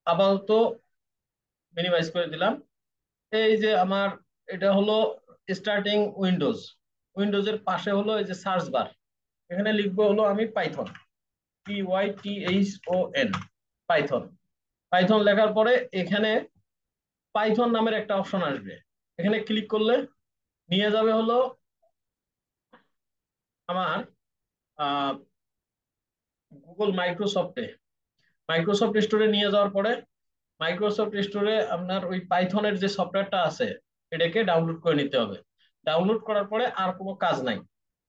আপাতত মিনিমাইজ করে দিলাম। এই যে আমার এটা হলো স্টার্টিং উইন্ডোজ, উইন্ডোজের পাশে হলো এই যে সার্চ বার, এখানে লিখবো হলো আমি পাইথন, PYTHON, পাইথন। পাইথন লেখার পরে এখানে পাইথন নামের একটা অপশন আসবে, এখানে ক্লিক করলে নিয়ে যাবে হলো আমার গুগল মাইক্রোসফটে। মাইক্রোসফট স্টোরে নিয়ে যাওয়ার পরে মাইক্রোসফট স্টোরে আপনার ওই পাইথনের যে সফটওয়্যারটা আছে এটাকে ডাউনলোড করে নিতে হবে। ডাউনলোড করার পরে আর কোনো কাজ নাই,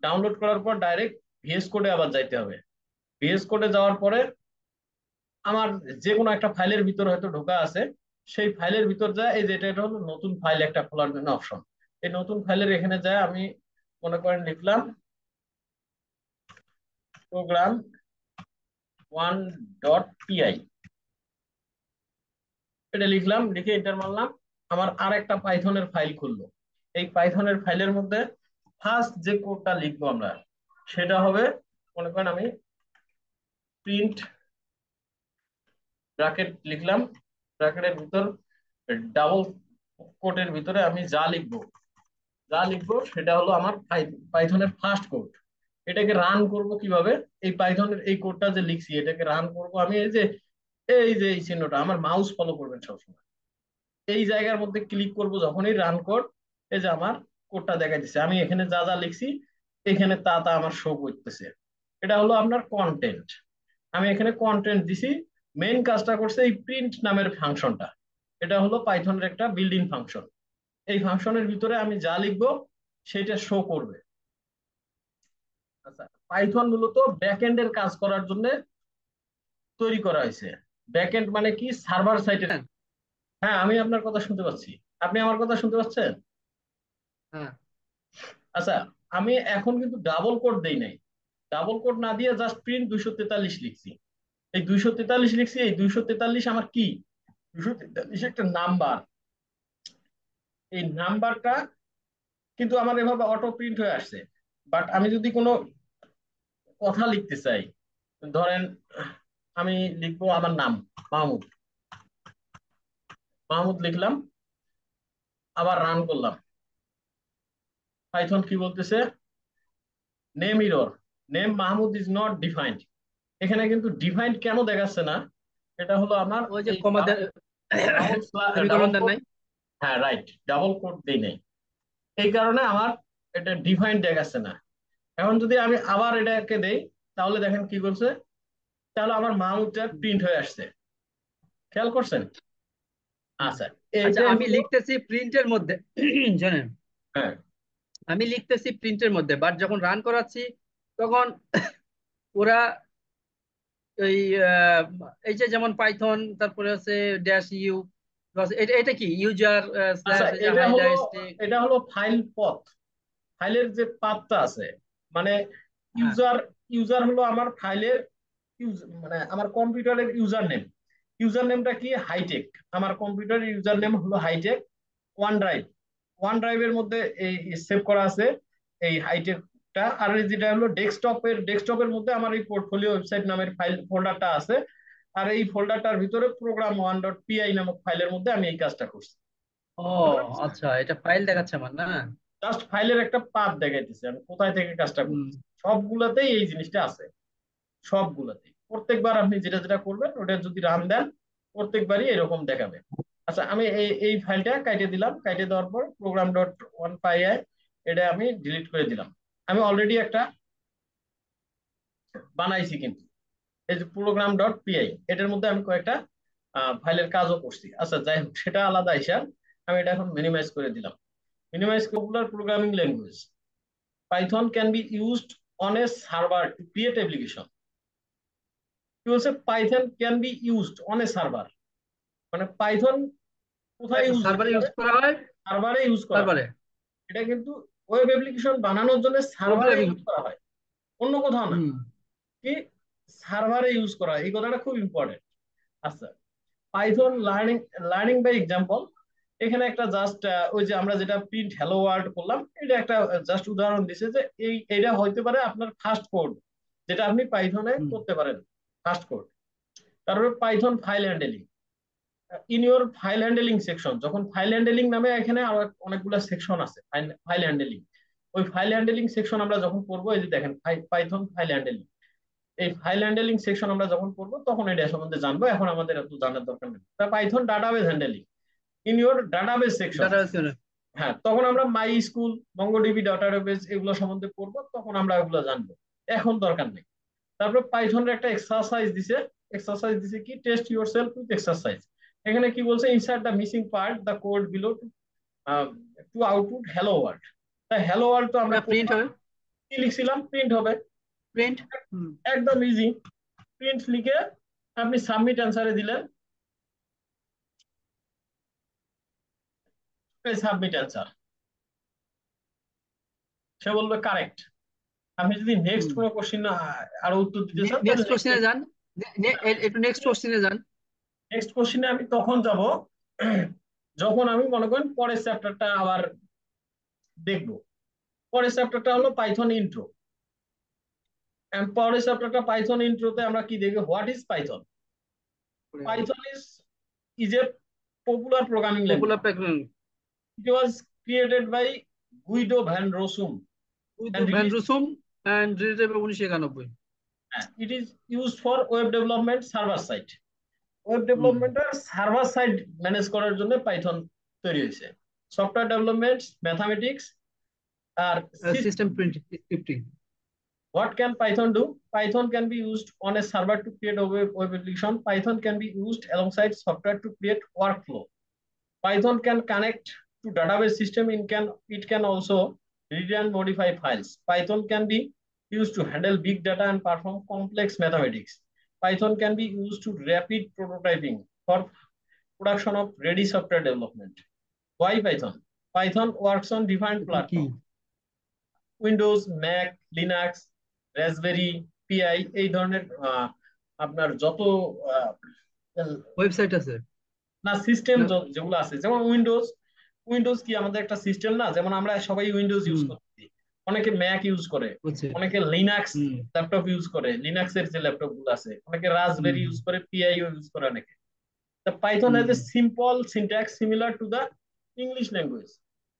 ডাউনলোড করার পর ডাইরেক্ট ভিএস কোডে আবার যাইতে হবে। ভিএস কোডে যাওয়ার পরে আমার যে কোনো একটা ফাইলের ভিতর হয়তো ঢোকা আছে, সেই ফাইলের ভিতর যায় এই যে এটা হলো নতুন ফাইল একটা খোলার জন্য অপশন। এই নতুন ফাইলের এখানে যায় আমি মনে করেন লিখলাম program1.py, এটা লিখলাম, লিখে এন্টার মারলাম। আমার আর একটা পাইথনের ফাইল খুললো। এই পাইথনের ফাইলের মধ্যে ফার্স্ট যে কোডটা লিখবো আমরা সেটা হবে মনে করেন আমি প্রিন্ট ব্র্যাকেট লিখলাম, ব্র্যাকেটের ভিতর ডাবল কোটের ভিতরে আমি যা লিখবো সেটা হলো আমার পাইথনের ফার্স্ট কোড। এটাকে রান করব কিভাবে, এই পাইথনের এই কোডটা যে লিখছি এটাকে রান করব আমি এই যে এই চিহ্নটা, আমার মাউস ফলো করবেন সবসময়, এই জায়গার মধ্যে ক্লিক করব যখনই রান কোড, এই যে আমার কোডটা দেখা দিচ্ছে, আমি এখানে যা যা লিখছি এখানে তা তা আমার শো করতেছে। এটা হলো আপনার কন্টেন্ট। আমি এখানে কন্টেন্ট দিছি, মেইন কাজটা করছে এই প্রিন্ট নামের ফাংশনটা, এটা হলো পাইথনের একটা বিল্ডিং ফাংশন। এই ফাংশনের ভিতরে আমি যা লিখবো সেটা শো করবে। আচ্ছা, পাইথন মূলত ব্যাকএন্ড এর কাজ করার জন্য তৈরি করা হয়েছে। ব্যাকএন্ড মানে কি, সার্ভার সাইডের। হ্যাঁ। হ্যাঁ, আমি আপনার কথা শুনতে পাচ্ছি, আপনি আমার কথা শুনতে পাচ্ছেন? হ্যাঁ। আচ্ছা, আমি এখন কিন্তু ডাবল কোড দেই নাই, ডাবল কোড না দিয়ে জাস্ট প্রিন্ট 243 লিখছি। এই 243 লিখছি, এই 243 আমার কি, 243 একটা নাম্বার। এই নাম্বারটা কিন্তু আমার এভাবে অটো প্রিন্ট হয়ে আসছে। বাট আমি যদি কোনো কথা লিখতে চাই, ধরেন আমি লিখবো আমার নাম মাহমুদ, মাহমুদ লিখলাম, আবার রান করলাম। পাইথন কি বলতেছে, name error, name Mahmud is not defined. এখানে কিন্তু ডিফাইন্ড কেন দেখাচ্ছে না, এটা হলো আমার ওই যে এই কমা দেন, ডাবল ডাবল সেমিকোলন দেন কোড। নাই। হ্যাঁ রাইট, ডাবল কোড দেই নাই, এই কারণে আমার এটা ডিফাইন্ড দেখাচ্ছে না। এখন যদি আমি আবার এটাকে দেই তাহলে দেখেন কি করছে, তাহলে আমার মাহমুদটা প্রিন্ট হয়ে আসছে, খেয়াল করছেন? হুম। আচ্ছা, আচ্ছা, এইটাই আমি হলো। লিখতেছি প্রিন্টের মধ্যে জানেন, হ্যাঁ, আমি লিখতেছি প্রিন্টের মধ্যে, বাট যখন রান করাচ্ছি তখন ওরা এই এই যে যেমন পাইথন, তারপরে আছে ড্যাশ ইউ, এটা এটা কি ইউজার আচ্ছা, স্ল্যাশ এটা হলো হাইলাইট। ফাইল পথ, ফাইলের যে পাথটা আছে, মানে হ্যাঁ। ইউজার, ইউজার হলো আমার ফাইলের মানে আমার কম্পিউটারের ইউজার নেম। ইউজার নেমটা কি, হাইটেক। আমার কম্পিউটারের ইউজার নেম হলো হাইটেক ওয়ান ড্রাইভ। ওয়ান ড্রাইভের মধ্যে এই সেভ করা আছে এই হাইটেকটা। আর এই যেটা হলো ডেস্কটপের মধ্যে আমার এই পোর্টফোলিও ওয়েবসাইট নামের ফাইল ফোল্ডারটা আছে। আর এই ফোল্ডারটার ভিতরে program1.py নামক ফাইলের মধ্যে আমি এই কাজটা করছি। ও আচ্ছা, এটা ফাইল দেখাচ্ছে আমার না। জাস্ট ফাইলের একটা পাথ দেখাইতেছে আমি কোথায় থেকে কাজটা হুম। করতেছি। সবগুলাতেই এই জিনিসটা আছে, সবগুলাতেই প্রত্যেকবার আপনি যেটা যেটা করবেন ওটা যদি রান দেন প্রত্যেকবারই এরকম দেখাবে। আচ্ছা, আমি এই ফাইলটা কাইটে দিলাম, কাইটে দেওয়ার পর program.1py এটা আমি ডিলিট করে দিলাম। আমি অলরেডি একটা বানাইছি কিন্তু, এই যে program.py, এটার মধ্যে আমি কয়েকটা ফাইলের কাজও করছি। আচ্ছা যাই হোক, সেটা আলাদা হিসাব। আমি এটা এখন মিনিমাইজ করে দিলাম। Minimize popular programming language, Python can be used on a server to create application. কি বলছে, Python can be used on a server, মানে পাইথন কোথায় ইউজ হতে সার্ভারে ইউজ পারে, করা হয়। সার্ভারে ইউজ করা হয়। সার্ভারে এটা কিন্তু ওয়েব অ্যাপ্লিকেশন বানানোর জন্য সার্ভারে প্রোগ্রামিং। ইউজ করা হয়, অন্য কোথাও না। হুম। কি, সার্ভারে ইউজ করা হয়, এই কথাটা খুব ইম্পর্টেন্ট। আচ্ছা, Python learning, learning by example, এখানে একটা জাস্ট ওই যে আমরা যেটা প্রিন্ট হ্যালো ওয়ার্ল্ড করলাম এটা একটা জাস্ট উদাহরণ দিছে যে এইটা হইতে পারে আপনার ফার্স্ট কোড যেটা আপনি পাইথনে হুম। করতে পারেন, ফার্স্ট কোড। তারপরে Python file handling, in your file handling section, যখন ফাইল হ্যান্ডেলিং নামে এখানে আরো অনেকগুলো সেকশন আছে ফাইল হ্যান্ডেলিং, ওই ফাইল হ্যান্ডেলিং সেকশন আমরা যখন পড়বো, এই যে দেখেন পাইথন ফাইল হ্যান্ডেলিং, এই ফাইল হ্যান্ডেলিং সেকশন আমরা যখন পড়বো তখন এটা সম্বন্ধে জানবো, এখন আমাদের এত জানার দরকার নেই। Python database handling in your database section, data. হ্যাঁ তখন আমরা মাই স্কুল, মঙ্গোডিবি ডাটাবেজ এগুলো সম্বন্ধে পড়বো, তখন আমরা এগুলো জানবো, এখন দরকার নেই। তারপরে পাইথনের একটা এক্সারসাইজ দিছে কি, test your self with exercise. এখানে কি বলছে, insert the missing part the code below to output hello world. তা হ্যালো ওয়ার্ল্ড তো আমরা প্রিন্ট হবে। কি লিখছিলাম, প্রিন্ট হবে, প্রিন্ট। একদম ইজি। প্রিন্ট লিখে আপনি সাবমিট অ্যান্সারে দিলেন, সাবমিট অ্যান্সার, সে বলবে কারেক্ট। আপনি যদি নেক্সট কোনো কোশ্চিন আরো উত্তর দিতে চান তাহলে নেক্সট কোশ্চেনে যান, একটু নেক্সট কোশ্চেনে যান। নেক্সট কোশ্চিনে আমি তখন যাব যখন আমি মনে করেন পরের চ্যাপ্টারটা আবার দেখবো। পরের চ্যাপ্টারটা হলো পাইথন ইন্ট্রো, এন্ড পরের চ্যাপ্টারটা পাইথন ইন্ট্রোতে আমরা কি দেখব, what is Python. Python is a popular programming language. Popular pattern. It was created by Guido van Rossum and van released, Rossum and related 1991। it is used for web development server side. Web ডেভেলপমেন্টের server side manage করার জন্য Python তৈরি হয়েছে। Software development, mathematics আর system print scripting. what can Python do? Python can be used on a server to create a web application. Python can be used alongside software to create workflow. Python can connect to database system. It can also read and modify files. Python can be used to handle big data and perform complex mathematics. Python can be used to rapid prototyping for production of ready software development. Why Python? Python works on different কি platforms: Windows, Mac, Linux, raspberry PI, এই ধরনের আপনার যত website আছে না system না? যেগুলো আছে, যেমন উইন্ডোজ, উইন্ডোজ কি আমাদের একটা সিস্টেম না, যেমন আমরা সবাই উইন্ডোজ ইউজ করছি, অনেকে ম্যাক ইউজ করে, বুঝছি। অনেকে লিনাক্স ল্যাপটপ ইউজ করে, লিনাক্সের যে ল্যাপটপ গুলো আছে, অনেকে রাসবেরি ইউজ করে, পিআইও ইউজ করে অনেকে। The Python has a simple syntax similar to the English language.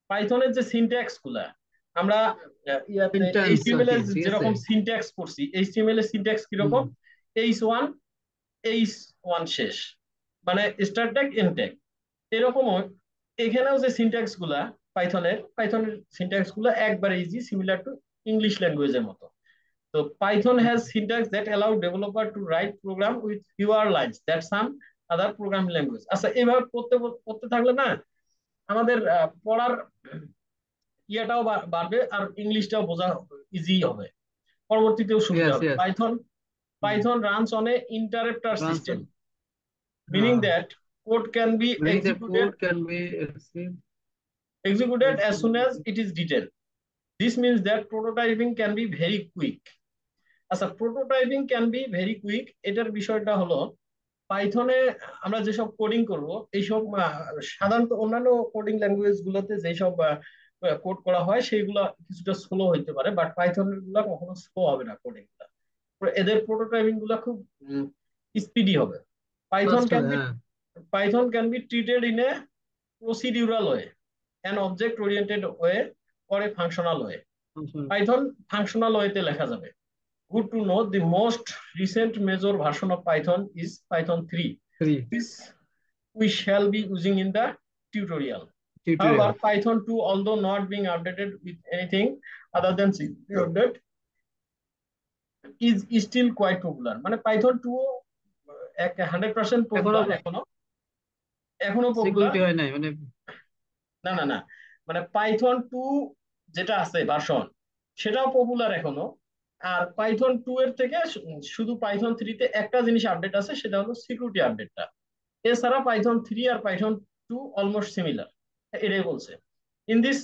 পাইথনের যে সিনট্যাক্স গুলা আমরা এইচটিএমএল এর যেরকম সিনট্যাক্স করছি, এইচটিএমএল এর সিনট্যাক্স কিরকম, H1 H1 শেষ, মানে স্টার্ট ট্যাগ এন্ড ট্যাগ, এরকমও এখানেও যে সিনট্যাক্স গুলা পাইথনের সিনট্যাক্স গুলা একবারে ইজি, সিমিলার টু ইংলিশ ল্যাঙ্গুয়েজের মতো। তো Python has syntax that allow developer to write program with fewer lines that some other programming language. আচ্ছা এইভাবে পড়তে পড়তে থাকলে না আমাদের পড়ার ইয়েটাও বাড়বে আর ইংলিশটাও বোঝা ইজি হবে, পরবর্তীতেও সুবিধা হবে। Python runs on a interpreter system, meaning that code can be executed as soon as it is written. This means that prototyping can be very quick. আচ্ছা prototyping can be very quick, এটার বিষয়টা হলো পাইথনে আমরা যেসব coding করব, এইসব সাধারণত অন্যান্য কোডিং ল্যাঙ্গুয়েজ গুলোতে যেসব কোড করা হয় সেইগুলো কিছুটা স্লো হইতে পারে, বাট পাইথনের গুলা কখনো স্লো হবে না কোডিং গুলা, এদের প্রোটোটাইপিং গুলা খুব স্পিডি হবে। Python can be treated in a procedural way, an object oriented way, or a functional way. Python functional ওয়েতে লেখা যাবে। Good to know the most recent major version of Python is Python 3. This we shall be using in the tutorial. However, Python 2, although not being updated with anything other than security update, is still quite popular. মানে Python 2 100% popular এখনো popular হয় নাই, মানে না মানে Python 2 যেটা আছে version সেটাও পপুলার এখনো। আর পাইথন 2 এর থেকে শুধু পাইথন 3 তে একটা জিনিস আপডেট আছে, সেটা হলো সিকিউরিটি আপডেটটা। এছাড়া পাইথন 3 আর পাইথন 2 অলমোস্ট সিমিলার, এটাই বলছে। In this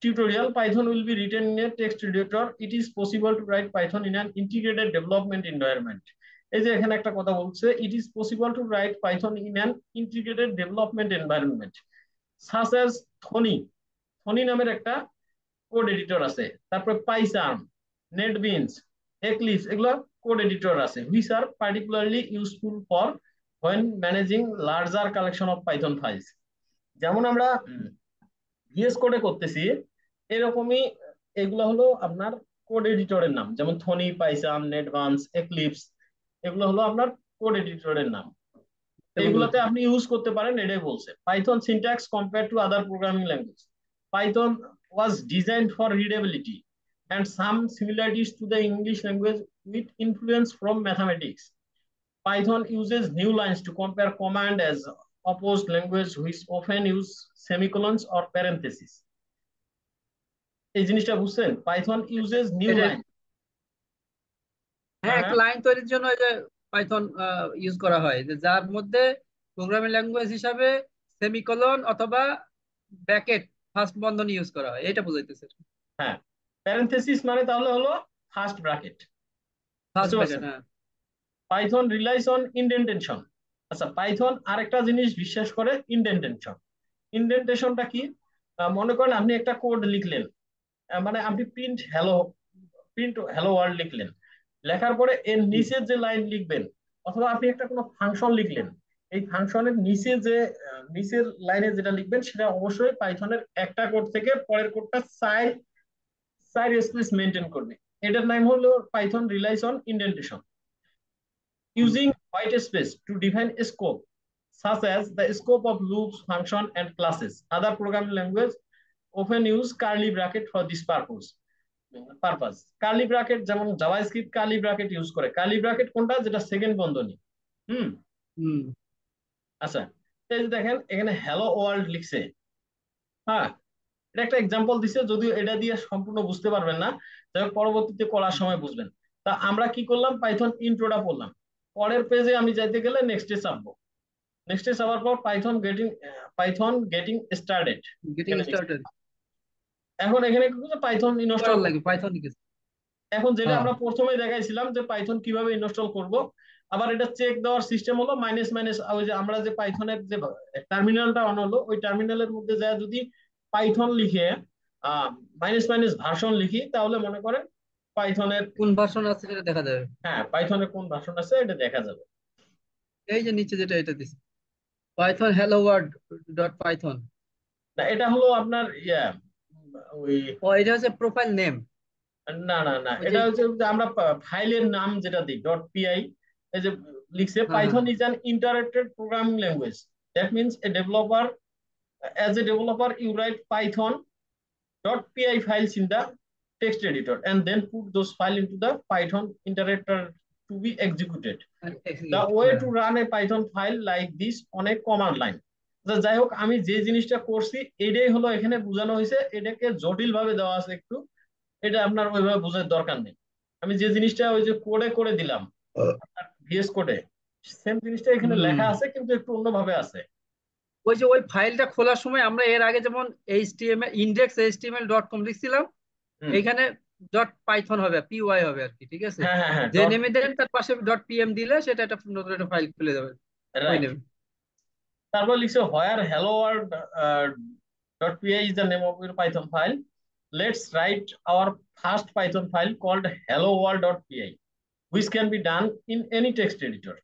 tutorial Python will be written in a text editor. It is possible to write Python in an integrated development environment. এই যে এখানে একটা কথা বলছে, it is possible to write Python in an integrated development environment such as থনি নামের একটা code editor আছে, তারপরে পাইচার্ম, নেটবিনস, এক্লিপস, এগুলো কোড এডিটর আছে which are particularly useful for when managing larger collection of Python files। যেমন আমরা VS কোডে করতেছি এরকমই, এগুলো হলো আপনার কোড এডিটরের নাম, যেমন থনি, পাইথন, নেটবান্স, এক্লিপস, এগুলো হলো আপনার কোড এডিটরের নাম। এইগুলোতে আপনি ইউজ করতে পারেন, এটাই বলছে। Python syntax compare to other programming language, Python was designed for readability and some similarities to the English language with influence from mathematics. Python uses new lines to compare command as opposed language which often use semicolons or parentheses। এই জিনিসটা বুঝছেন? Python uses new এটা line. হ্যাঁ, হ্যাঁ একটা হ্যাঁ line তৈরির জন্য এই যে পাইথন ইউজ করা হয়, যে যার মধ্যে প্রোগ্রামিং ল্যাঙ্গুয়েজ হিসাবে সেমিকোলন অথবা ব্র্যাকেট ফার্স্ট বন্ধনী ইউজ করা হয়, এটা বুঝাইতেছে। হ্যাঁ, প্যারেনথেসিস মানে তাহলে হলো ফার্স্ট ব্র্যাকেট, ফার্স্ট বুঝতে ব্র্যাকেট, পারছেন? হ্যাঁ। Python realise on indentation. আচ্ছা, পাইথন আরেকটা জিনিস বিশ্বাস করে, ইন্ডেন্টেশন। ইন্ডেন্টেশনটা কি? মনে করেন আপনি একটা কোড লিখলেন, মানে আপনি প্রিন্ট হ্যালো ওয়ার্ল্ড লিখলেন, লেখার পরে এর হুম, নিচে যে লাইন লিখবেন, অথবা আপনি একটা কোনো ফাংশন লিখলেন, এই ফাংশনের নিচে যে নিচের লাইনে যেটা লিখবেন সেটা অবশ্যই পাইথনের একটা কোড থেকে পরের কোডটা চার চার স্পেস মেনটেন করবে। এটার নাম হলো Python realise on indentation. Hmm. Using white space to define a scope, such as the scope of loops, function, and classes. Other programming languages often use curly bracket for this purpose। Curly bracket যেমন JavaScript curly bracket use করে। Curly bracket কোনটা? যেটা second বন্ধনী। হুম। হুম। আচ্ছা, এই যে দেখেন এখানে হ্যালো ওয়ার্ল্ড লিখছে। হ্যাঁ, এটা একটা এক্সাম্পল দিছে, যদিও এটা দিয়ে সম্পূর্ণ বুঝতে পারবেন না, যাই হোক পরবর্তীতে করার সময় বুঝবেন। তা আমরা কি করলাম, পাইথন ইন্ট্রোটা পড়লাম, পরের পেজে আমি যাইতে গেলে নেক্সটে চাপবো, নেক্সটে যাওয়ার পর পাইথন গেটিং স্টার্টেড গেটিং এখানে লিখছি। স্টার্টেড এখন এখানে কি করছে, পাইথন ইনস্টল। করার লাগে পাইথন লিখেছে। এখন যেটা হ্যাঁ, আমরা প্রথমে দেখাইছিলাম যে পাইথন কিভাবে ইনস্টল করব, আবার এটা চেক দেওয়ার সিস্টেম হলো মাইনাস মাইনাস, ওই যে আমরা যে পাইথনের যে টার্মিনালটা অন হলো, ওই টার্মিনালের মধ্যে যায় যদি পাইথন লিখে মাইনাস মাইনাস ভার্সন লিখি, তাহলে মনে করেন পাইথনের, কোন ভার্সন আছে সেটা দেখা যাবে। হ্যাঁ পাইথনের কোন ভার্সন আছে এটা দেখা যাবে। এই যে নিচে যেটা এটা দিছে, Python hello world dot Python. না, এটা হলো আপনার ওই, ও, এটা হচ্ছে প্রোফাইল নেম। না না না, ওই যে, এটা হচ্ছে যে আমরা ফাইলের নাম যেটা দিই ডট পিআই, এই যে লিখছে হ্যাঁ হ্যাঁ পাইথন হ্যাঁ। Is an interacted programming language that means a developer, as a developer you write python .py files in the text editor and then put those files into the python interpreter to be executed। The execute, way হ্যাঁ। to run a python file like this on a command line। যাই হোক, আমি যে জিনিসটা করছি এটাই হলো এখানে বোঝানো হয়েছে, এটাকে জটিল ভাবে দেওয়া আছে একটু, এটা আপনার ওইভাবে বোঝার দরকার নেই। আমি যে জিনিসটা ওই যে কোডে করে দিলাম ভিএস কোডে, সেম জিনিসটা এখানে হুম। লেখা আছে কিন্তু একটু অন্যভাবে আছে। ওই যে ওই ফাইলটা খোলার সময় আমরা এর আগে যেমন HTML index HTML dot com লিখছিলাম, হুম। এইখানে ডট পাইথন হবে, পিওয়াই হবে আর কি, ঠিক আছে। হ্যাঁ হ্যাঁ হ্যাঁ, যে ডট। নেমে দেন তার পাশে ডট পিএম দিলে সেটা একটা নতুন একটা ফাইল খুলে যাবে ওই রাইট। নেমে। তারপর লিখছে where hello world dot PY is the name of your Python file, let's write our first Python file called hello world dot PY which can be done in any text editor।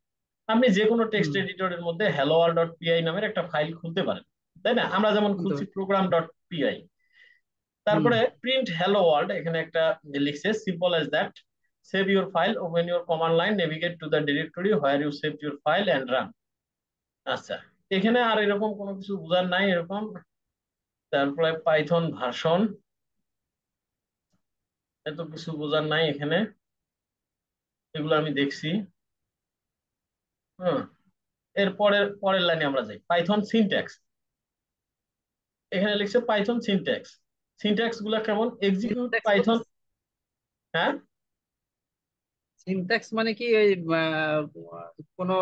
আপনি যে কোনো text হুম, এডিটরের মধ্যে hello world dot PI নামের একটা file খুলতে পারেন, তাই না? আমরা যেমন শুনতে খুলছি পাচ্ছি। Program dot PY. হুম। তারপরে প্রিন্ট hello world, এখানে একটা লিখছে simple as that, save your file, open your command line, navigate to the directory where you saved your file and run। আচ্ছা, এখানে আর এরকম কোনো কিছু বোঝার নাই এরকম। তারপরে পাইথন ভার্সন, এত কিছু বোঝার নাই এখানে, এগুলো আমি দেখছি। হ্যাঁ, এর পরের পরের লাইনে আমরা যাই, পাইথন সিনট্যাক্স। এখানে লিখছে পাইথন সিনট্যাক্স, সিনট্যাক্স গুলা কেমন, এক্সিকিউট সিনট্যাক্স পাইথন। হ্যাঁ, সিনট্যাক্স মানে কি এই কোনো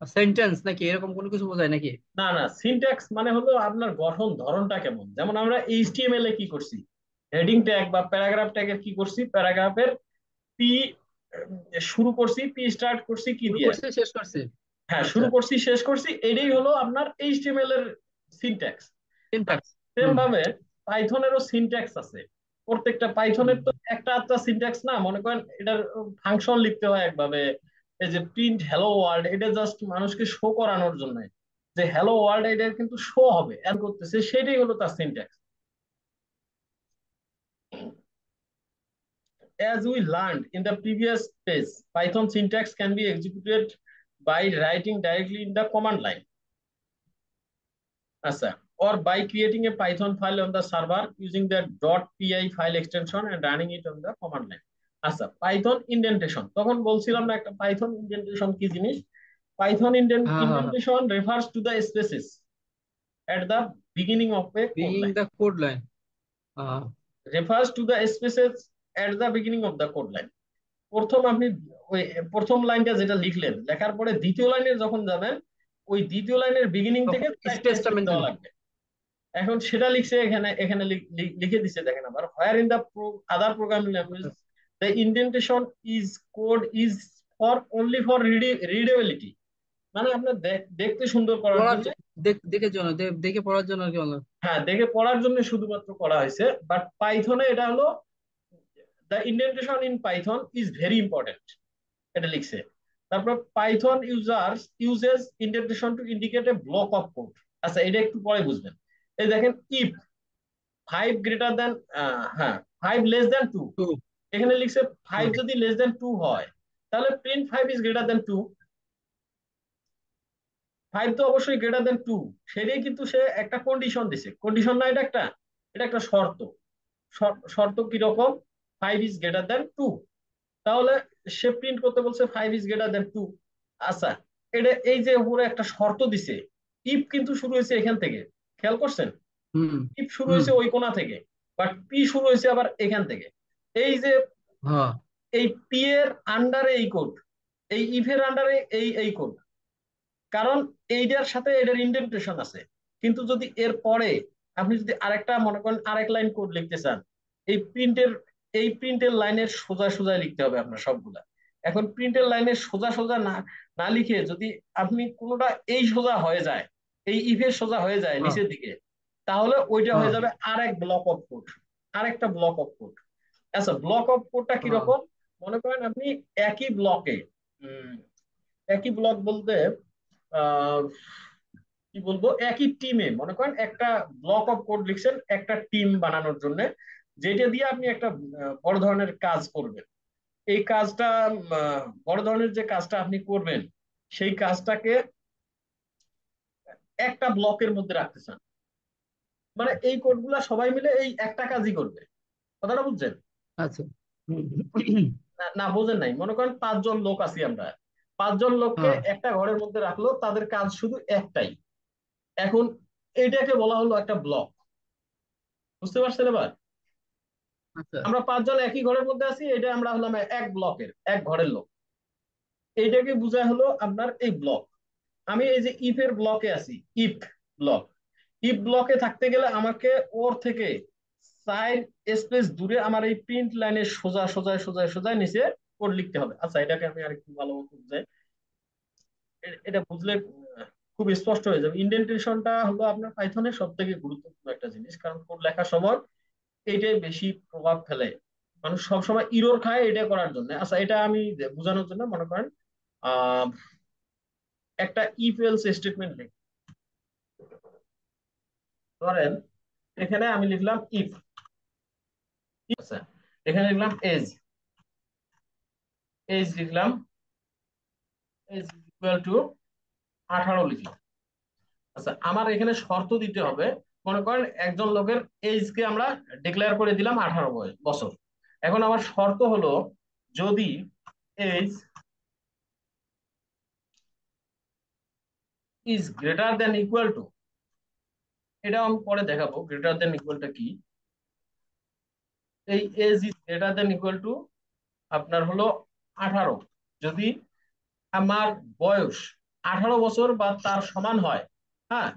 সেন্টেন্স নাকি এরকম কোনো কিছু বোঝায় নাকি? না না, সিনট্যাক্স মানে হলো আপনার গঠন ধরনটা কেমন। যেমন আমরা এইচটিএমএল এ কি করছি, হেডিং ট্যাগ বা প্যারাগ্রাফ ট্যাগের কি করছি, প্যারাগ্রাফের পি শুরু করছি, পি স্টার্ট করছি কি শুরু দিয়ে, করছে শেষ করছে। হ্যাঁ আচ্ছা, শুরু করছি শেষ করছি, এটাই হলো আপনার এইচটিএমএল এর সিনট্যাক্স। সিনট্যাক্স। সেম হুম, ভাবে পাইথনেরও সিনট্যাক্স আছে। প্রত্যেকটা হুম, পাইথনের তো একটা আধটা সিনট্যাক্স না, মনে করেন এটার ফাংশন লিখতে হয় একভাবে, এই যে প্রিন্ট হ্যালো ওয়ার্ল্ড, এটা জাস্ট মানুষকে শো করানোর জন্য যে হ্যালো ওয়ার্ল্ড এটা কিন্তু শো হবে এর করতেছে, সেটাই হলো তার syntax. As we learned in the previous page, Python syntax can be executed by writing directly in the command line. Asa, or by creating a Python file on the server using the .py file extension and running it on the command line. আচ্ছা, Python indentation, তখন বলছিলাম না একটা Python indentation কি জিনিস? Python হ্যাঁ হ্যাঁ হ্যাঁ, indentation refers to the spaces at the beginning of a code বিগিং line. The code line. Refers to the spaces at the beginning of the code line. প্রথম আপনি ওই প্রথম লাইনটা যেটা লিখলেন, লেখার পরে দ্বিতীয় লাইনে যখন যাবেন, ওই দ্বিতীয় লাইনের বিগিনিং থেকে তখন চারটা স্পেসটা স্পেস মেনটেন। দেওয়া লাগবে। এখন সেটা লিখছে এখানে, এখানে লিখে দিছে দেখেন আবার, where in the other programming language the indentation is code is for only for readability, মানে আপনার দেখতে সুন্দর করার পড়ার জন্য। দেখে জন্য দেখে পড়ার জন্য আর কি বললাম। হ্যাঁ, দেখে পড়ার জন্য শুধুমাত্র করা হয়েছে, বাট পাইথনে এটা হলো the indentation in Python is very important, এটা লিখছে। তারপর Python uses indentation to indicate A block of code. আচ্ছা, এটা একটু পরে বুঝবেন। এই দেখেন, ইফ 5 greater than, হ্যাঁ, 5 less than 2, টু। এখানে লিখছে 5 যদি less than 2 হয়, তাহলে প্রিন্ট 5 is greater than 2। 5 তো অবশ্যই greater than 2, সেটাই কিন্তু সে একটা কন্ডিশন দিছে, কন্ডিশন না, এটা একটা শর্ত। শর্ত কিরকম? 5 is greater than 2, তাহলে সে প্রিন্ট করতে বলছে 5 is greater than 2। আচ্ছা, এটা এই যে উপরে একটা শর্ত দিছে, ইফ কিন্তু শুরু হয়েছে এখান থেকে, খেয়াল করছেন? হুম ইফ শুরু হুম। হয়েছে ওই কোণা থেকে, বাট পি শুরু হয়েছে আবার এখান থেকে। এই যে হ্যাঁ এই পি এর আন্ডারে এই কোড, এই ইফ এর আন্ডারে এই কোড, কারণ এইটার সাথে এটার ইন্ডেন্টেশন আছে। কিন্তু যদি এর পরে আপনি যদি আরেকটা মনে করেন আরেক লাইন কোড লিখতে চান, এই প্রিন্টের এই প্রিন্টের লাইনের সোজা সোজা লিখতে হবে আপনার সবগুলা। এখন প্রিন্টের লাইনের সোজা সোজা না না লিখে যদি আপনি কোনোটা এই সোজা হয়ে যায়, এই ইফের সোজা হয়ে যায় হ্যাঁ নিচের দিকে, তাহলে ওইটা হ্যাঁ হয়ে যাবে আরেক ব্লক অফ কোড, আরেকটা ব্লক অফ কোড। আচ্ছা, ব্লক অফ কোডটা হ্যাঁ। কিরকম? মনে করেন আপনি একই ব্লকে, একই ব্লক বলতে আহ কি বলবো, একই টিমে মনে করেন একটা ব্লক অফ কোড লিখছেন একটা টিম বানানোর জন্য, যেটা দিয়ে আপনি একটা বড় ধরনের কাজ করবেন। এই কাজটা বড় ধরনের যে কাজটা আপনি করবেন, সেই কাজটাকে একটা ব্লকের মধ্যে রাখতে চান, মানে এই কোডগুলা সবাই মিলে এই একটা কাজই করবে। কথাটা বুঝছেন? আচ্ছা। হুম। না না, বোঝেন নাই। মনে করেন 5 জন লোক আছি আমরা, 5 জন লোককে হ্যাঁ। একটা ঘরের মধ্যে রাখলো, তাদের কাজ শুধু একটাই। এখন এইটাকে বলা হলো একটা ব্লক। বুঝতে পারছেন এবার? আচ্ছা। আমরা 5 জন একই ঘরের মধ্যে আছি, এটা আমরা হলাম এক ব্লকের, এক ঘরের লোক। এইটাকে বোঝায় হলো আপনার এই ব্লক। আমি এই যে ইফ এর ব্লকে আছি, ইফ ব্লক, ইফ ব্লকে থাকতে গেলে আমাকে ওর থেকে 4 স্পেস দূরে আমার এই প্রিন্ট লাইনের সোজা সোজা সোজা সোজা নিচে কোড লিখতে হবে। আচ্ছা, এটাকে আমি আরেকটু ভালো মতো বুঝাই। এটা বুঝলে খুব স্পষ্ট হয়ে যাবে। ইন্ডেন্টেশনটা হলো আপনার পাইথনের সব থেকে গুরুত্বপূর্ণ একটা জিনিস, কারণ কোড লেখার সময় এইটাই বেশি প্রভাব ফেলে। মানুষ সবসময় ইরোর খায় এটা করার জন্য। আচ্ছা, এটা আমি বোঝানোর জন্য মনে করেন আহ একটা ইফ এলস স্টেটমেন্ট লিখ, ধরেন এখানে আমি লিখলাম ইফ, আচ্ছা, এখানে লিখলাম এজ, এজ লিখলাম, এজ ইকুয়াল টু 18 লিখলাম। আচ্ছা, আমার এখানে শর্ত দিতে হবে। মনে করেন একজন লোকের এজ কে আমরা ডিক্লেয়ার করে দিলাম 18 বছর। এখন আমার শর্ত হলো, যদি age is greater than equal to, এটা আমি পরে দেখাবো গ্রেটার দেন ইকুয়ালটা কি। এই age is greater than equal to আপনার হলো 18, যদি আমার বয়স 18 বছর বা তার সমান হয়, হ্যাঁ,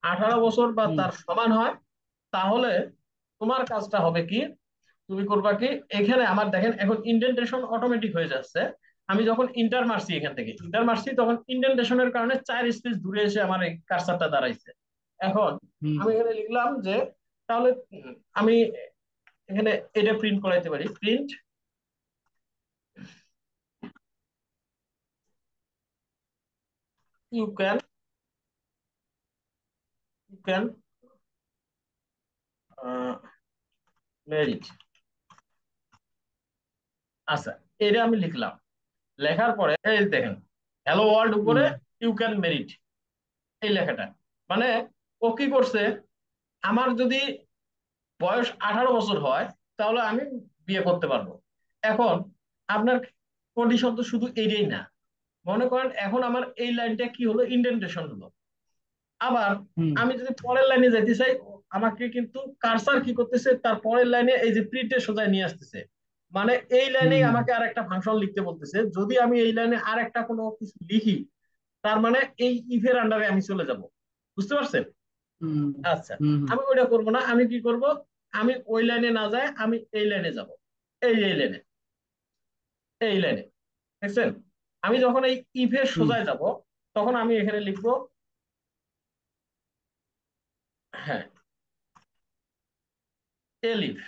18 বছর বা হুম। তার সমান হয়, তাহলে তোমার কাজটা হবে কি, তুমি করবা কি, এখানে আমার দেখেন এখন ইন্ডেন্টেশন অটোমেটিক হয়ে যাচ্ছে। আমি যখন ইন্টার মারছি, এখান থেকে ইন্টার মারছি, তখন ইন্ডেন্টেশনের কারণে 4 স্পেস দূরে এসে আমার এই কার্সারটা দাঁড়াইছে। এখন হুম। আমি এখানে লিখলাম যে, তাহলে আমি এখানে এটা প্রিন্ট করাইতে পারি, print you can you can merit. আচ্ছা, এটা আমি লিখলাম। লেখার পরে এই দেখেন হ্যালো ওয়ার্ল্ড উপরে হুম ইউ ক্যান মেরিট এই লেখাটা, মানে ও কি করছে, আমার যদি বয়স 18 বছর হয় তাহলে আমি বিয়ে করতে পারবো। এখন আপনার কন্ডিশন তো শুধু এইটাই না, মনে করেন এখন আমার এই লাইনটা কি হলো, ইন্ডেন্টেশন হলো। আবার হুম আমি যদি পরের লাইনে যেতে চাই, আমাকে কিন্তু কারসার কি করতেছে, তার পরের লাইনে এই যে প্রিন্টে সোজায় নিয়ে আসতেছে। মানে এই লাইনে হুম আমাকে আর একটা ফাংশন লিখতে বলতেছে, যদি আমি এই লাইনে আর একটা কোনো কিছু লিখি, তার মানে এই ইফের আন্ডারে আমি চলে যাব। বুঝতে পারছেন? হুম আচ্ছা, হুম আমি ওইটা করবো না, আমি কি করব, আমি ওই লাইনে না যাই, আমি এই লাইনে যাব। এই লাইনে, এই লাইনে, দেখছেন? আমি যখন এই ইফের হুম সোজায় যাব, তখন আমি এখানে লিখবো, হ্যাঁ, এলিফ।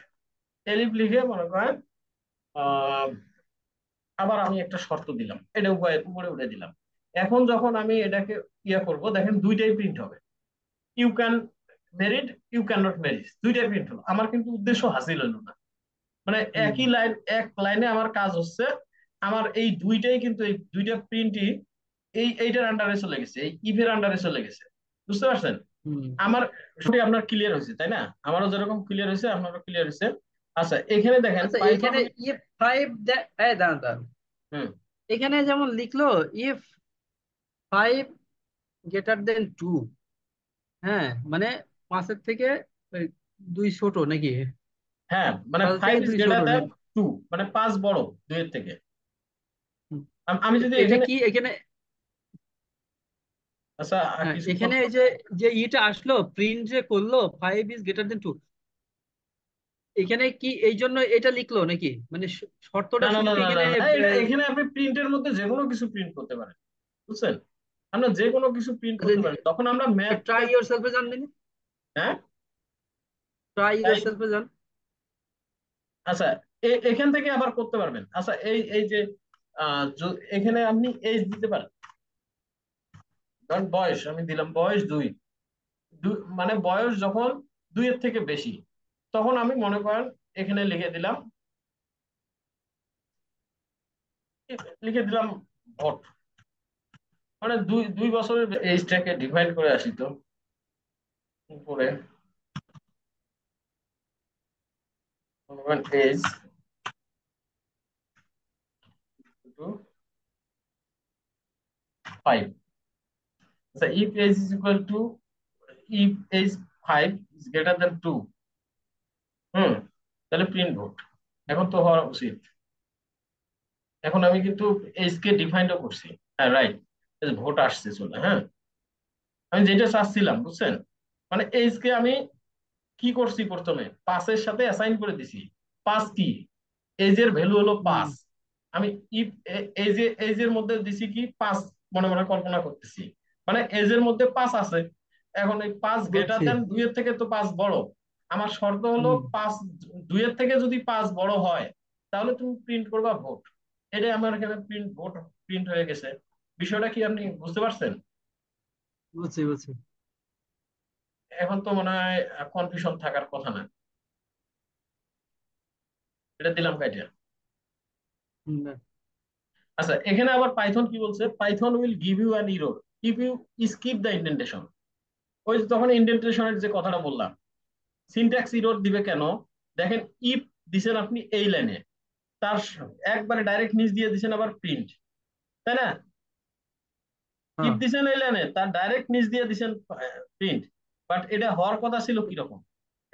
এলিফ লিখে মনে করেন আহ, আবার আমি একটা শর্ত দিলাম, এটা উপরে উঠে দিলাম। এখন যখন আমি এটাকে ইয়ে করব, দেখেন দুইটাই প্রিন্ট হবে, you can married, you can not marriage, দুইটাই প্রিন্ট হলো। আমার কিন্তু উদ্দেশ্য হাসিল হলো না, মানে হুম একই লাইন, এক লাইনে আমার কাজ হচ্ছে। আমার এই দুইটাই কিন্তু, এই দুইটা প্রিন্টই এইটার আন্ডারে চলে গেছে, এই ইভের আন্ডারে চলে গেছে। বুঝতে পারছেন? হুম। আমার সত্যি আপনার ক্লিয়ার হয়েছে তাই না? আমারও যেরকম ক্লিয়ার হয়েছে আপনারও ক্লিয়ার হয়েছে। আচ্ছা, এখানে দেখেন আচ্ছা পাইথন এখানে আমি, ইফ ফাইভ, দাঁড়ান দাঁড়ান, হুম, এখানে যেমন লিখলো if five greater then two, হ্যাঁ মানে পাঁচের থেকে ওই দুই ছোট নাকি, হ্যাঁ, মানে পাঁচের ফাইভ থেকে ইজ দুই ছোট গ্রেটার দ্যান নাকি? 2, মানে 5 বড় 2 এর থেকে। হুম। আমি যদি এটা এখানে, কি এখানে, আচ্ছা হ্যাঁ কিছুক্ষণ এখানে তো, এই যে যে ইটা আসলো প্রিন্ট যে করলো five is greater then two, এখানে কি এই জন্য এটা লিখলো নাকি, মানে না শর্তটা না শুধু না কি না না এখানে না, এখানে আপনি প্রিন্টের মধ্যে যে কোনো কিছু প্রিন্ট করতে পারেন। বুঝছেন? আমরা যে কোনো কিছু প্রিন্ট করতে পারি, তখন আমরা ট্রাই ম্যাথটা, ইয়োর সেলফে জানবেন, হ্যাঁ, ট্রাই ইয়োর তাই। সেলফে যান। আচ্ছা, এখান থেকে আবার করতে পারবেন। আচ্ছা, এই এই যে এখানে আপনি এজ দিতে পারেন। কারণ বয়স আমি দিলাম, বয়স 2, মানে বয়স যখন 2 এর থেকে বেশি, তখন আমি মনে করেন এখানে লিখে দিলাম, লিখে দিলাম ভোট। মানে 2 বছরের এজটাকে ডিফাইন করে আসি তো উপরে, মনে করেন এজ টু 5। আচ্ছা, if age is equal to, if age 5 is greater than 2, হুম, তাহলে প্রিন্ট ভোট। এখন তো হওয়া উচিত। এখন আমি কিন্তু এজ কে ডিফাইনও করছি। হ্যাঁ, রাইট, ভোট আসছে চলে, হ্যাঁ। আমি যেটা চাচ্ছিলাম, বুঝছেন, মানে এজ কে আমি কি করছি, প্রথমে 5-এর সাথে অ্যাসাইন করে দিছি। 5 কি, এজ এর ভ্যালু হলো হুম 5। আমি ইফ এজ এর মধ্যে দিছি কি 5, মনে মনে কল্পনা করতেছি, মানে এজ এর মধ্যে 5 আছে। এখন এই 5 গ্রেটার বুঝছি। দেন 2 এর থেকে তো 5 বড়। আমার শর্ত হলো হুম 5, 2 এর থেকে যদি 5 বড় হয়, তাহলে তুমি প্রিন্ট করবা ভোট। এটাই আমার এখানে প্রিন্ট ভোট প্রিন্ট হয়ে গেছে। বিষয়টা কি আপনি বুঝতে পারছেন? বুঝছি বুঝছি। এখন তো মনে হয় কনফিউশন থাকার কথা না। এটা দিলাম কাইটা। হুম, আচ্ছা, এখানে আবার পাইথন কি বলছে, Python will give you an error if you skip the indentation. ওই যে তখন ইন্ডেন্টেশনের যে কথাটা বললাম, সিনট্যাক্স এরর দিবে কেন? দেখেন, ইফ দিছেন আপনি এই লাইনে, তার একবারে ডাইরেক্ট নিচ দিয়ে দিছেন আবার প্রিন্ট, তাই না? ইফ হ্যাঁ দিছেন এই লাইনে, তার ডাইরেক্ট নিচ দিয়ে দিছেন প্রিন্ট। বাট এটা হওয়ার কথা ছিল কিরকম,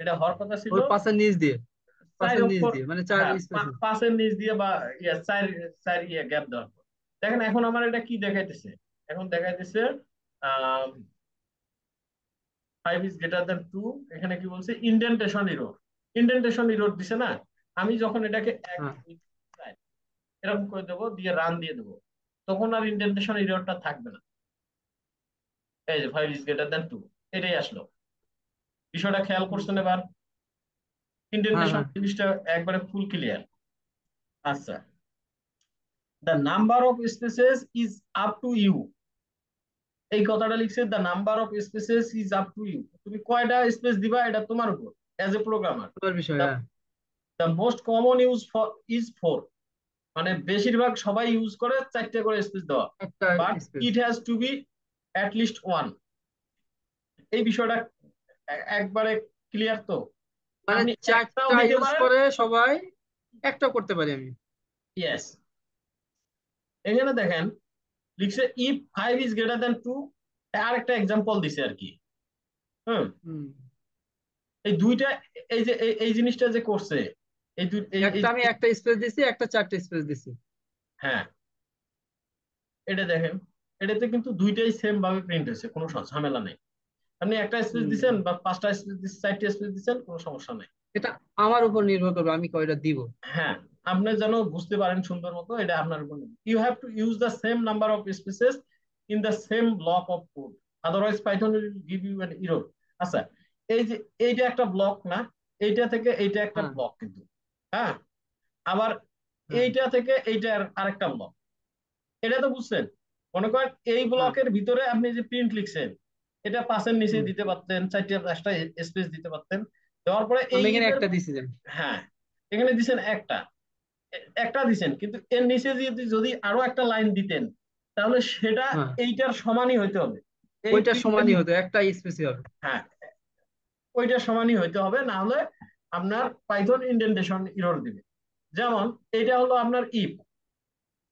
এটা হওয়ার কথা ছিল ওই পাশের নিচ দিয়ে, চার পাশের নিচ অক্ষর, দিয়ে মানে চার হ্যাঁ, স্পেসে। পাঁচের নিচ দিয়ে বা চার, চার গ্যাপ দেওয়ার পর। দেখেন এখন আমার এটা কি দেখাইতেছে, এখন দেখাইতেছে 5 is greater than 2। এখানে কি বলছে, ইন্ডেন্টেশন ইরোর, ইন্ডেন্টেশন ইরোর দিছে না। আমি যখন এটাকে এক হ্যাঁ এরকম করে দেবো, দিয়ে রান দিয়ে দেবো, তখন আর ইন্ডেন্টেশন ইরোরটা থাকবে না। এই যে 5 is greater than 2, এটাই আসলো। বিষয়টা খেয়াল করছেন এবার? হ্যাঁ ইন্ডেন্টেশন হ্যাঁ জিনিসটা একবারে ফুল ক্লিয়ার। আচ্ছা, the number of spaces is up to you, এই কথাটা লিখছে the number of spaces is up to you, তুমি কয়টা স্পেস দিবা এটা তোমার উপর অ্যাজ এ প্রোগ্রামার। তোমার বিষয়, হ্যাঁ। The most common use for is 4, মানে বেশিরভাগ সবাই ইউজ করে 4টে করে স্পেস দেওয়া, একটা but space, it has to be at least one. এই বিষয়টা একবারে ক্লিয়ার তো? মানে আপনি একটাও চারটা দিতে ইউজ পারেন। করে সবাই, একটা করতে পারি আমি। ইয়েস, এখানে দেখেন লিখছে ইফ 5 ইজ গ্রেটার দ্যান 2, আরেকটা এক্সাম্পল দিছে আর কি। হুম, হুম। এই দুইটা, এই যে এই জিনিসটা যে করছে, এই দুই এই আমি একটা স্পেস দিছি, একটা চারটে স্পেস দিছি। হ্যাঁ, এটা দেখেন, এটাতে কিন্তু দুইটাই সেম ভাবে প্রিন্ট হয়েছে, কোনো ঝামেলা নেই। আপনি একটা স্পেস হুম। দিচ্ছেন বা 5টা স্পেস দিচ্ছেন, 4টে স্পেস দিচ্ছেন, কোনো সমস্যা নেই। এটা আমার উপর নির্ভর করবে আমি কয়টা দিব। হ্যাঁ, আপনি যেন বুঝতে পারেন সুন্দর মতো, এটা আপনার উপর। You have to use the same number of spaces in the same block of code, otherwise Python will give you an error. আচ্ছা, এই যে এইটা একটা ব্লক না, এইটা থেকে এইটা একটা হ্যাঁ, ব্লক কিন্তু। হ্যাঁ, আবার হ্যাঁ। এইটা থেকে এইটা আরেকটা ব্লক, এটা তো বুঝছেন? মনে করেন এই হ্যাঁ। ব্লকের ভিতরে আপনি যে প্রিন্ট লিখছেন, এটা 5-এর নিচে হুম। দিতে পারতেন, 4টা 5টা স্পেস দিতে পারতেন। দেওয়ার পরে এই আমি এখানে ইফের, একটা দিছি যে। হ্যাঁ, এখানে দিছেন একটা, একটা দিছেন, কিন্তু এর নিচে যদি যদি আরো একটা লাইন দিতেন, তাহলে সেটা হ্যাঁ, এইটার সমানই হইতে হবে। এই ওইটার প্রিন্টের, সমানই হতো, একটা স্পেসই হবে। হ্যাঁ, ওইটার সমানই হইতে হবে, না হলে আপনার পাইথন ইন্ডেন্টেশন এরর দিবে। যেমন এটা হলো আপনার ইফ,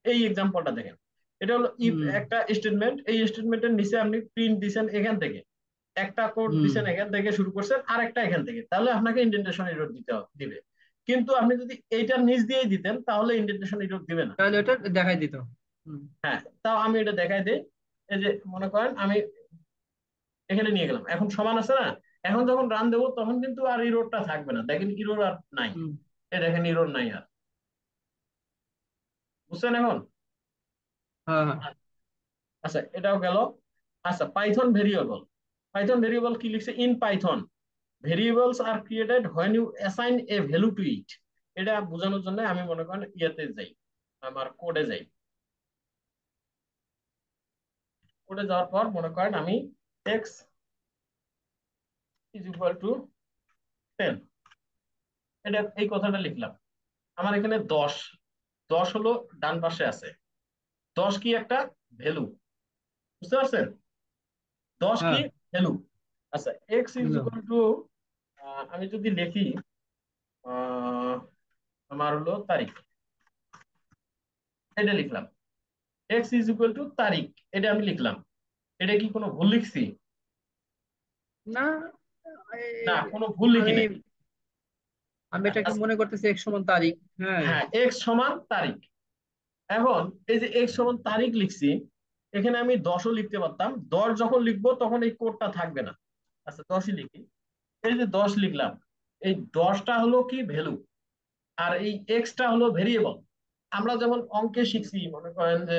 এই এক্সাম্পলটা দেখেন, এটা হলো ইফ হুম। একটা স্টেটমেন্ট, এই স্টেটমেন্টের নিচে আপনি প্রিন্ট দিছেন এখান থেকে, একটা কোড হুম। দিছেন এখান থেকে শুরু করছেন, আর একটা এখান থেকে, তাহলে আপনাকে ইন্ডেন্টেশন এরর দিবে। কিন্তু আপনি যদি এইটার নিচ দিয়েই দিতেন, তাহলে ইন্ডেন্টেশন এরর দিবে না। তাহলে ওটা দেখাই দিত। হুম। হ্যাঁ, তাও আমি এটা দেখাই দিই। এই যে মনে করেন আমি এখানে নিয়ে গেলাম, এখন সমান আছে না? এখন যখন রান দেবো তখন কিন্তু আর ইরোরটা থাকবে না, দেখেন ইরোর আর নাই। হুম। এই দেখেন ইরোর নাই আর, বুঝছেন এখন? হ্যাঁ, হ্যাঁ। আচ্ছা, এটাও গেল। আচ্ছা, পাইথন ভেরিয়েবল, পাইথন ভেরিয়েবল কি লিখছে? In Python variables are created when you assign a value to it. এটা বোঝানোর জন্য আমি মনে করেন ইয়েতে যাই, আমার কোডে যাই। কোডে যাওয়ার পর মনে করেন আমি এক্স ইজ ইকুয়াল টু 10, এটা এই কথাটা লিখলাম। আমার এখানে 10, 10 হলো ডান পাশে আছে, 10 কি একটা ভ্যালু, বুঝতে পারছেন? 10 কি হ্যাঁ। ভ্যালু। আচ্ছা, এক্স ইজ বুঝলাম। ইকুয়াল টু, আমি যদি লিখি আহ, আমার হলো তারিখ, এটা লিখলাম। এক্স ইজ ইকুয়াল টু তারিখ, এটা আমি লিখলাম। এটা কি কোনো ভুল লিখছি? না, না, এই- কোনো ভুল লিখি আমি নাই। আমি এটাকে আচ্ছা, মনে করতেছি এক সমান তারিখ। হ্যাঁ। হ্যাঁ, এক্স সমান তারিখ। এখন এই যে এক্স সমান তারিখ লিখছি, এখানে আমি 10ও লিখতে পারতাম, 10 যখন লিখবো তখন এই কোডটা থাকবে না। আচ্ছা, 10ই লিখি। এই যে 10 লিখলাম, এই 10টা হলো কি ভ্যালু, আর এই এক্সটা হলো ভেরিয়েবল। আমরা যেমন অঙ্কে শিখছি, মনে করেন যে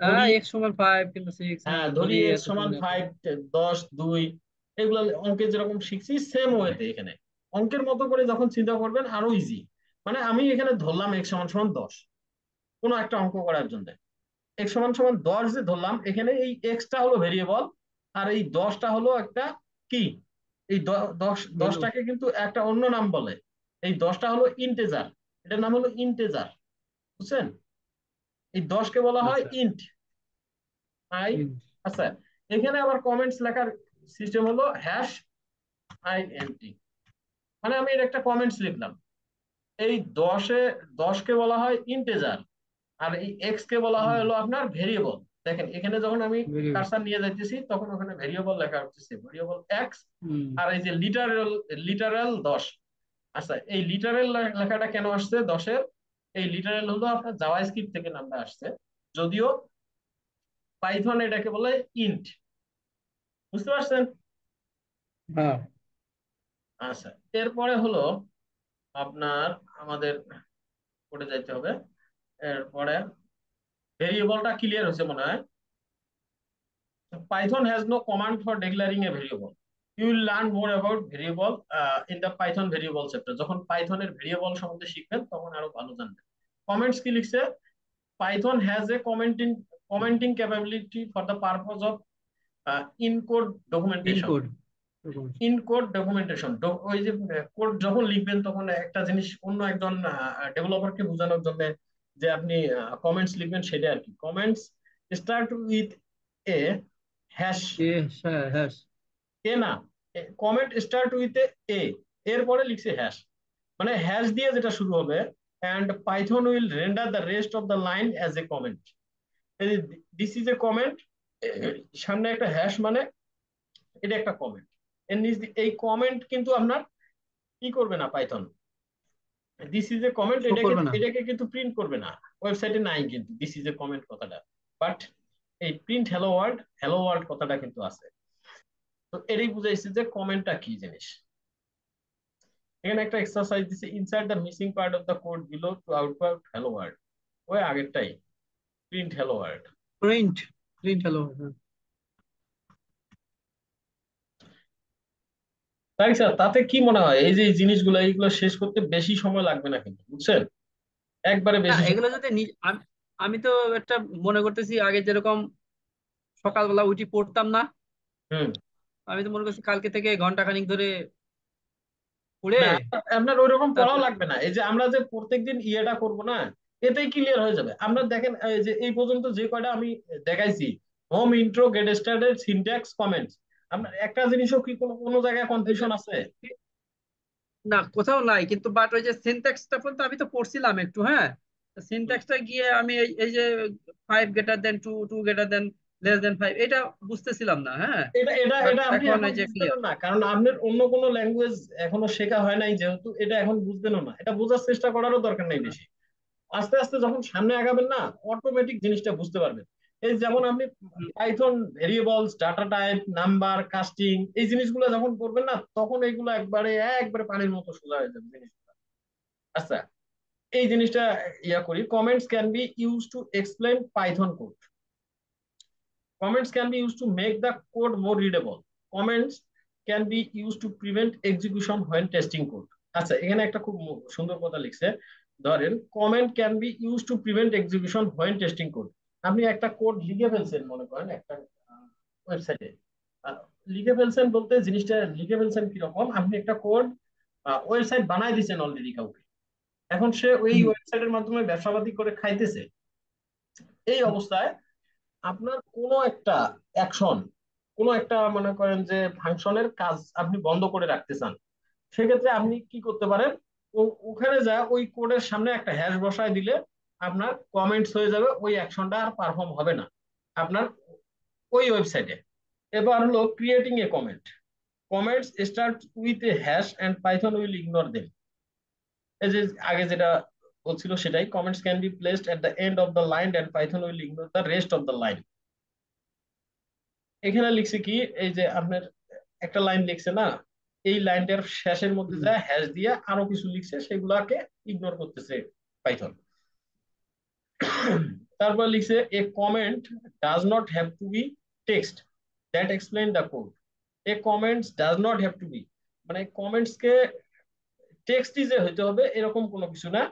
হ্যাঁ, ধরি, এক্স সমান 5 কিন্তু 6, হ্যাঁ, হ্যাঁ, ধরি ধরি এক্স এত সমান সমান এত। 5, 10, 2, এগুলো অঙ্কে যেরকম শিখছি সেম ওয়েতে এখানে অঙ্কের মতো করে যখন চিন্তা করবেন আরো ইজি। মানে আমি এখানে ধরলাম এক্স সমান সমান 10 কোনো একটা অঙ্ক করার জন্য, এক্স সমান সমান 10 যে ধরলাম, এখানে এই এক্সটা হলো ভেরিয়েবল, আর এই 10টা হলো একটা কি, এই 10, ভ্যালু। 10টাকে কিন্তু একটা অন্য নাম বলে, এই 10টা হলো ইন্টেজার, এটার নাম হলো ইন্টেজার, বুঝছেন? এই 10কে বলা হয় আচ্ছা। Int, I. হুম। আচ্ছা, এখানে আবার কমেন্টস লেখার সিস্টেম হলো হ্যাশ আই এন টি, মানে আমি এর একটা কমেন্টস লিখলাম। এই 10কে বলা হয় ইন্টেজার, আর এই এক্স কে বলা হয় হুম। হলো আপনার ভেরিয়েবল। দেখেন এখানে যখন আমি ভেরি গুড। কার্সার নিয়ে যাইতেছি তখন ওখানে ভেরিয়েবল লেখা হচ্ছে, ভেরিয়েবল এক্স। হুম। আর এই যে লিটারেল, লিটারেল 10। আচ্ছা, এই লিটারেল লেখাটা কেন আসছে 10-এর? এই লিটারেল হলো আপনার জাভাস্ক্রিপ্ট থেকে নামটা আসছে, যদিও পাইথন এটাকে বলে ইন্ট, বুঝতে পারছেন? হ্যাঁ। আচ্ছা, এরপরে হলো আপনার আমাদের কোডে যাইতে হবে। এরপরে ভেরিয়েবলটা ক্লিয়ার হয়েছে মনে হয়। Python has no command for declaring a variable. You will learn more about variable in the Python variable chapter. যখন পাইথনের ভেরিয়েবল সম্বন্ধে শিখবেন তখন আরো ভালো জানবেন। কমেন্টস কি লিখছে? Python has a commenting commenting capability for the purpose of encode pin documentation. Code. Encode documentation, ওই যে কোড যখন লিখবেন তখন একটা জিনিস অন্য একজন ডেভেলপারকে বোঝানোর জন্য যে আপনি কমেন্টস লিখবেন, সেটা আর কি। Comments start with a hash, হ্যাঁ হ্যাঁ। এ না, কমেন্ট স্টার্ট উইথ এ, এরপরে লিখছে হ্যাশ, মানে হ্যাশ দিয়ে যেটা শুরু হবে, and Python will render the rest of the line as a comment. This is a comment, সামনে একটা হ্যাশ, মানে এটা একটা কমেন্ট। এর নিচ এই কমেন্ট কিন্তু আপনার কি করবে না Python, this is a comment show এটাকে করবে না। এটাকে কিন্তু প্রিন্ট করবে না, ওয়েবসাইটে নাই কিন্তু দিস ইজ এ কমেন্ট কথাটা। বাট এই প্রিন্ট হ্যালো ওয়ার্ল্ড কথাটা কিন্তু আছে। তো এটাই বুঝাইছে যে কমেন্টটা কি জিনিস। এখানে একটা এক্সারসাইজ দিছে, insert the missing part of the code below to output hello world. ওই আগেরটাই, print hello world. Print print hello. তাই স্যার, তাতে কি মনে হয় এই যে এই জিনিসগুলো এইগুলো শেষ করতে বেশি সময় লাগবে না কিন্তু, বুঝছেন? একবারে না বেশি এগুলো সময় যদি লাগবে না। আমি আমি তো একটা মনে করতেছি আগে যেরকম সকালবেলা উঠি পড়তাম না, হুম। আমি তো মনে করছি কালকে থেকে ঘন্টাখানিক ধরে পড়ে না, আপনার ওই রকম পড়াও তারপরে। লাগবে না, এই যে আমরা যে প্রত্যেকদিন ইয়েটা করব না, এতেই ক্লিয়ার হয়ে যাবে। আপনার দেখেন এই যে এই পর্যন্ত যে কয়টা আমি দেখাইছি, home, intro, get started, syntax, comments, আপনার একটা জিনিসও কি কোনো কোনো জায়গায় ওই যে কনফিউশন আছে? না কোথাও নাই, কিন্তু বাট ওই যে সিনট্যাক্সটা পর্যন্ত আমি তো পড়ছিলাম একটু, হ্যাঁ। হুম। সিনট্যাক্সটা গিয়ে আমি এই যে 5 greater than 2, 2 greater than less than 5, এটা বুঝতেছিলাম না, হ্যাঁ। এটা এটা বাট এটা আপনি এখন এখন এই যে বুঝবেন ক্লিয়ার। না, কারণ আপনার অন্য কোনো ল্যাঙ্গুয়েজ এখনো শেখা হয় নাই, যেহেতু এটা এখন বুঝবেনও না, এটা বোঝার চেষ্টা করারও দরকার নাই বেশি। আস্তে আস্তে যখন সামনে আগাবেন না, অটোমেটিক জিনিসটা বুঝতে পারবেন। এই যেমন আপনি Python variables, data type, number, casting, এই জিনিসগুলো যখন করবেন না, তখন এইগুলো একবারে একবারে পানির মতো সোজা হয়ে যাবে জিনিসগুলো। আচ্ছা, এই জিনিসটা ইয়া করি, comments can be use to explain Python code. Comments can be used to make the code more readable. Comments can be used to prevent execution when testing code. আচ্ছা, এখানে একটা খুব সুন্দর কথা লিখছে, ধরেন comment can be use to prevent execution when testing code. আপনি একটা কোড লিখে ফেলছেন, মনে করেন একটা ওয়েবসাইটে, লিখে ফেলছেন বলতে জিনিসটা লিখে ফেলছেন কিরকম, আপনি একটা কোড ওয়েবসাইট বানাই দিচ্ছেন অলরেডি কাউকে, এখন সে ওই ওয়েবসাইটের মাধ্যমে ব্যবসাবাদী করে খাইতেছে। এই অবস্থায় আপনার কোনো একটা অ্যাকশন, কোনো একটা মনে করেন যে ফাংশনের কাজ আপনি বন্ধ করে রাখতে চান, সেক্ষেত্রে আপনি কি করতে পারেন, ওখানে যা ওই কোডের সামনে একটা হ্যাশ বসায় দিলে আপনার কমেন্টস হয়ে যাবে, ওই অ্যাকশনটা আর পারফর্ম হবে না আপনার ওই ওয়েবসাইটে। এবার হলো creating a comment. Comments start with a hash and Python will ignore them. এই যে আগে যেটা বলছিল সেটাই, comments can be placed at the end of the line and Python will ignore the rest of the line. এখানে লিখছে কি, এই যে আপনার একটা লাইন লিখছে না, এই লাইনটার শেষের মধ্যে যায় হ্যাশ দিয়ে আরো কিছু লিখছে, সেগুলাকে ইগনোর করতেছে পাইথন। তারপর লিখছে a comment does not have to be text that explain the code. A comments does not have to be, মানে কমেন্টস কে টেক্সটই যে হইতে হবে এরকম কোনো কিছু না।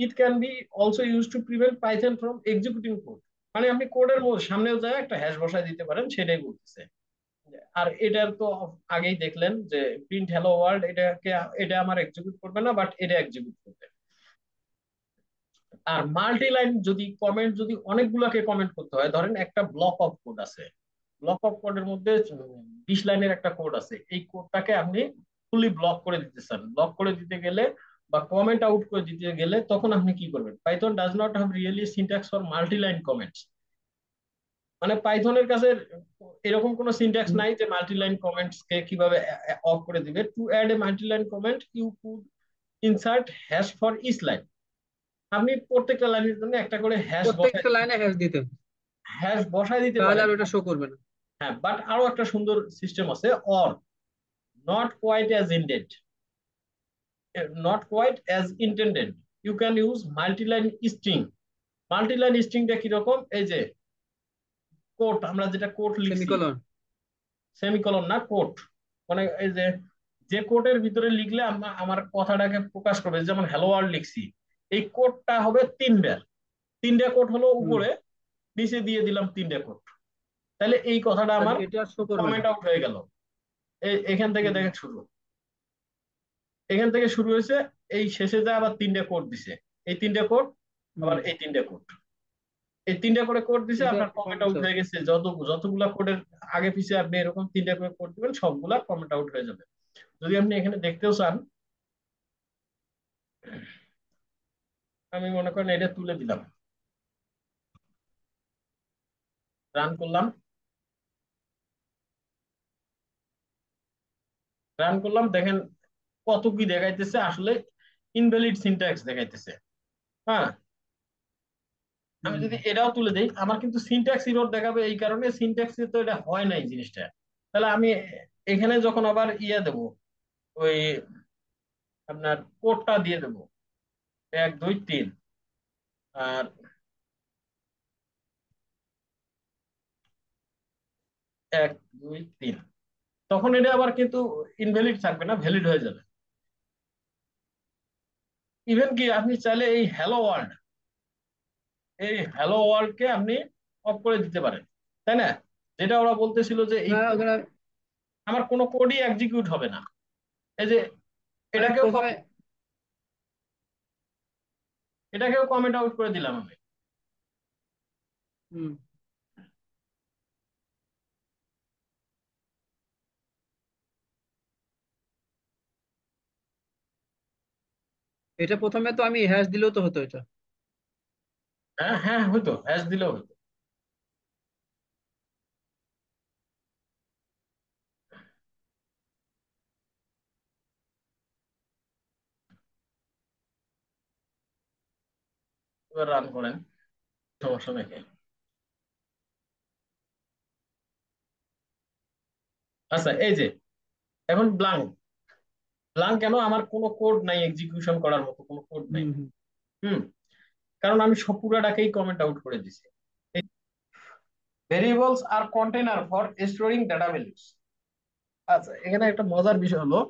It can be also use to prevent Python from executing code, মানে আপনি কোডের সামনেও যায় একটা হ্যাশ বসায় দিতে পারেন, সেটাই বলতেছে। আর এটার তো আগেই দেখলেন যে প্রিন্ট হ্যালো ওয়ার্ল্ড, এটাকে এটা আমার এক্সিকিউট করবে না, বাট এটা এক্সিকিউট করবে। আর মাল্টি লাইন যদি কমেন্ট, যদি অনেকগুলাকে কমেন্ট করতে হয়, ধরেন একটা ব্লক অফ কোড আছে, ব্লক অফ কোডের মধ্যে 20 লাইনের একটা কোড আছে, এই কোডটাকে আপনি ফুলি ব্লক করে দিতে চান, ব্লক করে দিতে গেলে বা কমেন্ট আউট করে দিতে গেলে তখন আপনি কি করবেন, Python does not have really syntax for multi line comments. মানে পাইথনের কাছে এরকম কোনো সিনট্যাক্স নাই যে মাল্টি লাইন কমেন্টস কে কিভাবে অফ করে দিবে। To add a multi line comment you could insert hash for each line. আপনি প্রত্যেকটা লাইনের জন্য একটা করে প্রত্যেকটা লাইনে হ্যাশ দিতে হবে, হ্যাশ বসায় দিতে তাহলে পারেন। আর ওটা শো করবে না। হ্যাঁ, বাট আরো একটা সুন্দর সিস্টেম আছে, or, not quite as intend, not quite as intended, you can use multiline string. Multiline স্ট্রিংটা কিরকম, এই যে কোট, আমরা যেটা কোট লিখছি, সেমিকোলন। সেমিকলন না, কোট, মানে এই যে যে কোটের ভিতরে লিখলে আমার কথাটাকে প্রকাশ করবে, যেমন হ্যালো ওয়ার্ল্ড লিখছি, এই কোটটা হবে 3 বার, 3টা কোট হলো উপরে, নিচে দিয়ে দিলাম 3টে কোড। তাহলে এই কথাটা তাহলে আমার এটা আর শো করবে না। কমেন্ট আউট হয়ে গেল। এখান থেকে হুম দেখেন শুরু, এখান থেকে শুরু হয়েছে, এই শেষে যা আবার 3টে কোড দিছে, এই 3টে কোড, আবার হুম। এই 3টে কোড, এই 3টে করে কোড দিছে, এটা আপনার কমেন্ট কমেন্টস আউট হবে। হয়ে গেছে। যতগুলা কোডের আগে পিছে আপনি এরকম 3টে করে কোড দিবেন, সবগুলা কমেন্ট আউট হয়ে যাবে। যদি আপনি এখানে দেখতেও চান, আমি মনে করেন এটা তুলে দিলাম, রান করলাম, রান করলাম, দেখেন কত কি দেখাইতেছে, আসলে ইনভ্যালিড সিনট্যাক্স দেখাইতেছে। হ্যাঁ, আমি হুম। যদি এটাও তুলে দিই, আমার কিন্তু সিনট্যাক্স এরর দেখাবে, এই কারণে সিনট্যাক্সে তো এটা হয় নাই জিনিসটা। তাহলে আমি এখানে যখন আবার ইয়ে দেব, ওই আপনার কোডটা দিয়ে দেবো 1 2 3, আর 1 2 3, তখন এটা আবার কিন্তু ইনভ্যালিড থাকবে না, ভ্যালিড হয়ে যাবে। ইভেন কি আপনি চাইলে এই হ্যালো ওয়ার্ল্ড কে আপনি অফ করে দিতে পারেন, তাই না? যেটা ওরা বলতেছিল যে এই হ্যাঁ কোড, ওখানে আমার কোনো কোডই এক্সিকিউট হবে না, এই যে আমি এটাকেও প্রথমে। এটাকেও কমেন্ট আউট করে দিলাম আমি। হুম। এটা প্রথমে তো আমি হ্যাশ দিলেও তো হতো এটা। হ্যাঁ হ্যাঁ, হয়তো হ্যাশ দিলেও হতো। এবার রান করেন, সমস্যা নাকি? আচ্ছা, এই যে এখন ব্লাঙ্ক, ব্লাঙ্ক কেন? আমার কোনো কোড নাই, এক্সিকিউশন করার মতো কোনো কোড নাই। হুম হুম। হুম, কারণ আমি সব পুরাটাকেই কমেন্ট আউট করে দিছি। Variables are container for storing data values. আচ্ছা, এখানে একটা মজার বিষয় হলো,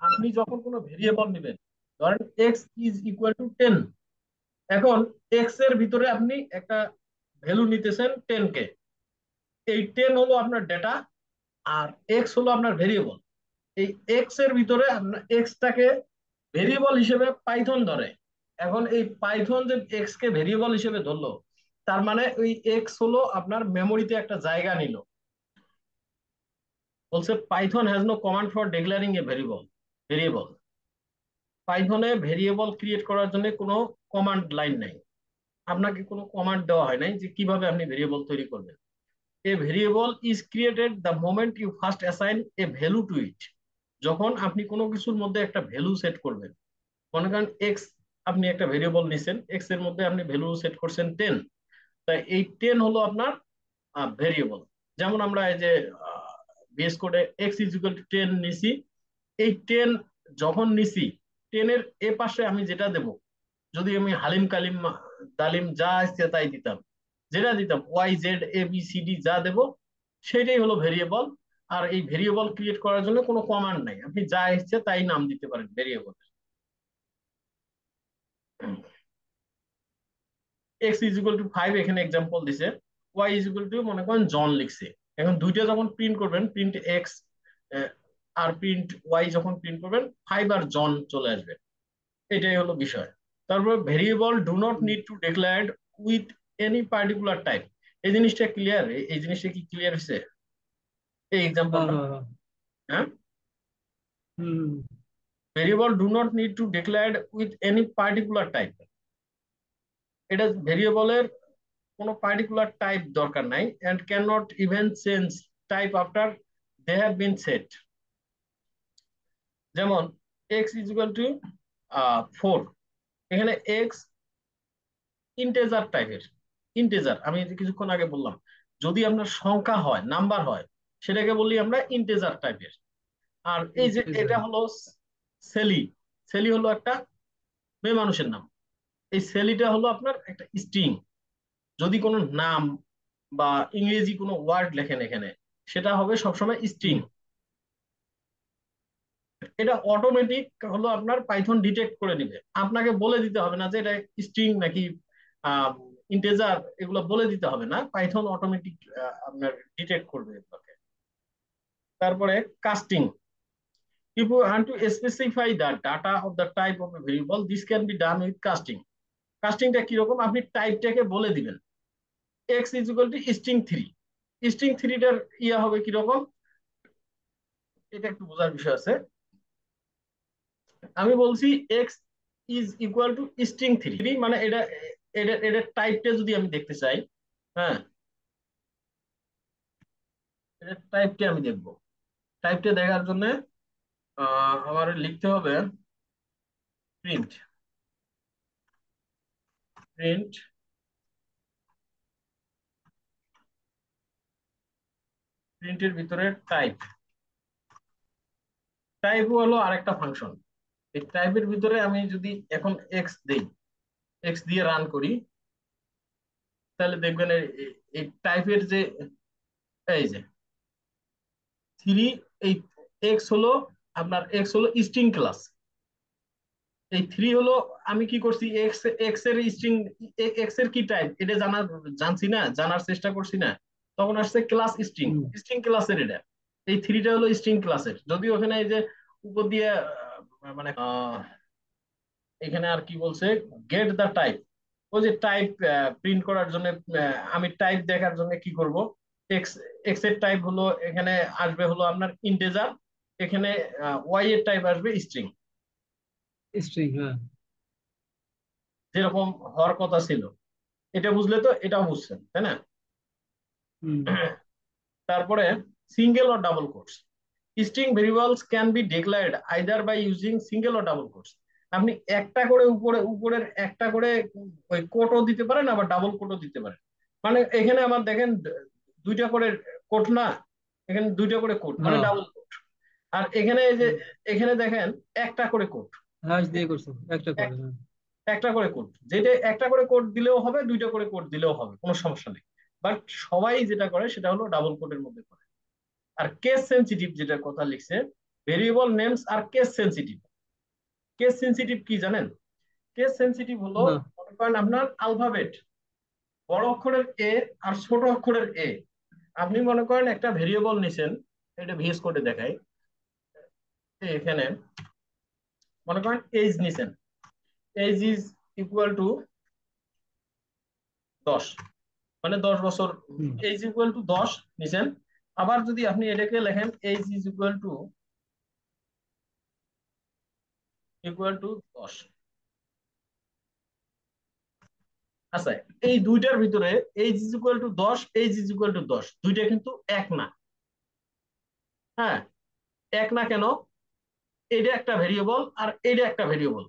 আপনি যখন কোনো ভেরিয়েবল নেবেন, ধরেন এক্স ইজ ইকুয়াল টু 10, এখন এক্স এর ভিতরে আপনি একটা ভ্যালু নিতেছেন 10 কে, এই 10 হলো আপনার ডেটা, আর এক্স হলো আপনার ভেরিয়েবল। এই এক্স এর ভিতরে আপনার এক্সটাকে ভেরিয়েবল হিসেবে পাইথন ধরে। এখন এই পাইথন যে এক্স কে ভেরিয়েবল হিসেবে ধরলো, তার মানে ওই এক্স হলো আপনার মেমোরিতে একটা জায়গা নিল। বলছে Python has no command for declaring a variable. পাইথনে ভেরিয়েবল ক্রিয়েট করার জন্য কোনো কমান্ড লাইন নাই, আপনাকে কোনো কমান্ড দেওয়া হয় নাই যে কিভাবে আপনি ভেরিয়েবল তৈরি করবেন। A variable is created the moment you first assign a value to it. যখন আপনি কোনো কিছুর মধ্যে একটা ভ্যালু সেট করবেন, মনে করেন এক্স, আপনি একটা ভেরিয়েবল নিছেন, এক্স এর মধ্যে আপনি ভ্যালু সেট করছেন 10, তাই এই 10 হলো আপনার ভেরিয়েবল। যেমন আমরা এই যে বিএস কোডে এক্স ইজ ইকুয়াল টু 10 নিছি, এই 10 যখন নিছি, 10 এর এ পাশে আমি যেটা দেব, যদি আমি হালিম কালিম তালিম যা আসছে তাই দিতাম, যেটা দিতাম Y Z A B C D যা দেব, সেটাই হলো ভেরিয়েবল। আর এই ভেরিয়েবল ক্রিয়েট করার জন্য কোনো কমান্ড নাই, আপনি যা এসছে তাই নাম দিতে পারেন variable. X is equal two 5 এখানে এক্সাম্পল দিছে, ওয়াই ইজ ইকুয়াল টু মনে করেন জন লিখছে। এখন দুইটা যখন প্রিন্ট করবেন, প্রিন্ট এক্স আর প্রিন্ট ওয়াই যখন প্রিন্ট করবেন, 5 আর জন চলে আসবে, এটাই হলো বিষয়। তারপর variable do not hmm. Need to declared with any particular type. এই জিনিসটা ক্লিয়ার? এই জিনিসটা কি ক্লিয়ার হয়েছে এই হ্যাঁ এক্সাম্পলটা? হ্যাঁ হ্যাঁ। হ্যাঁ, হুম। Variable do not need to declared with any particular type, এটা ভেরিয়েবলের কোনো পার্টিকুলার টাইপ দরকার নাই, and can not even change type after they have been set. যেমন এক্স ইজ ইকুয়াল টু 4, এখানে এক্স ইন্টেজার টাইপের। ইন্টেজার আমি যে কিছুক্ষণ আগে বললাম, যদি আপনার সংখ্যা হয়, নাম্বার হয়, সেটাকে বলি আমরা ইন্টেজার টাইপের। আর এই যে এটা হলো সেলি, সেলি হলো একটা মেয়ে মানুষের নাম, এই সেলিটা হলো আপনার একটা স্ট্রিং। যদি কোনো নাম বা ইংরেজি কোনো ওয়ার্ড লেখেন এখানে, সেটা হবে সবসময় স্ট্রিং। হুম। এটা অটোমেটিক হলো আপনার পাইথন ডিটেক্ট করে নিবে, আপনাকে বলে দিতে হবে না যে এটা স্ট্রিং নাকি ইন্টিজার এগুলো বলে দিতে হবে না, পাইথন অটোমেটিক আপনার ডিটেক্ট করবে এগুলোকে। তারপরে casting, if you want to specify the data of the type of a variable, this can be done with casting. কাস্টিংটা কিরকম, আপনি টাইপটাকে বলে দিবেন x is equal to string 3, string 3 টার ইয়া হবে কিরকম, এটা একটু বোঝার বিষয় আছে। আমি বলছি x is equal to string 3, মানে এটা এটা এটা টাইপটা যদি আমি দেখতে চাই, হ্যাঁ এটা টাইপটা আমি দেখবো। টাইপটা দেখার জন্য আমার লিখতে হবে প্রিন্ট, প্রিন্ট প্রিন্টের ভিতরে টাইপ, টাইপ হলো আরেকটা ফাংশন। এই টাইপের ভিতরে আমি যদি এখন এক্স দেই, এক্স দিয়ে রান করি, তাহলে দেখবেন এই টাইপের যে এই যে থ্রি, এই এক্স হলো আপনার এক্স হলো স্ট্রিং ক্লাস, এই থ্রি হলো আমি কি করছি এক্স, এক্স এর স্ট্রিং, এক্স এর কি টাইপ এটা জানছি না, জানার চেষ্টা করছি না, তখন আসছে ক্লাস স্ট্রিং, হুম। স্ট্রিং ক্লাসের এটা, এই থ্রিটা হলো স্ট্রিং ক্লাসের। যদিও ওখানে এই যে উপর দিয়ে মানে এখানে আর কি বলছে, গেট দা টাইপ, ওই যে টাইপ প্রিন্ট করার জন্য আমি টাইপ দেখার জন্য কি করব, এক্স, এক্স এর টাইপ হলো এখানে আসবে হলো আপনার ইন্টিজার, এখানে ওয়াই এর টাইপ আসবে স্ট্রিং, স্ট্রিং, হ্যাঁ। যেরকম হওয়ার কথা ছিল। এটা বুঝলে তো, এটাও বুঝছেন তাই না? হুম। তারপরে single or double quotes, string variables can be declared either by using single or double quotes. আপনি একটা করে উপরের একটা করে ওই কোটও দিতে পারেন, আবার ডাবল কোটও দিতে পারেন। মানে এখানে আমার দেখেন দুইটা করে কোট না, এখানে দুইটা করে কোট মানে হ্যাঁ। Double coat. আর এখানে এই যে হুম। এখানে দেখেন একটা করে কোট, হ্যাশ দিয়ে করছো একটা করে, হ্যাঁ। একটা করে কোড, যেটা একটা করে কোড দিলেও হবে, দুইটা করে কোড দিলেও হবে, কোনো সমস্যা নেই। বাট সবাই যেটা করে সেটা হলো ডাবল কোডের মধ্যে করে। আর কেস সেনসিটিভ যেটা কথা লিখছে, ভেরিয়েবল নেমস আর কেস সেনসিটিভ। কেস সেনসিটিভ কি জানেন? কেস সেনসিটিভ হলো না। মনে করেন আপনার আলফাবেট, বড় অক্ষরের এ আর ছোট অক্ষরের এ, আপনি মনে করেন একটা ভেরিয়েবল নিছেন, এটা ভিএস কোডে দেখাই, এখানে মনে করেন এজ নিছেন, এজ ইজ ইকুয়াল টু 10, মানে 10 বছর, হুম। এইজ ইকুয়াল টু 10 নিছেন। আবার যদি আপনি এটাকে লেখেন এইজ ইজ ইকুয়াল টু 10, আচ্ছা এই দুইটার ভিতরে age is equal two 10, age is equal two 10 দুইটা কিন্তু এক না। হ্যাঁ, এক না কেন? এটা একটা ভেরিয়েবল আর এটা একটা ভেরিয়েবল,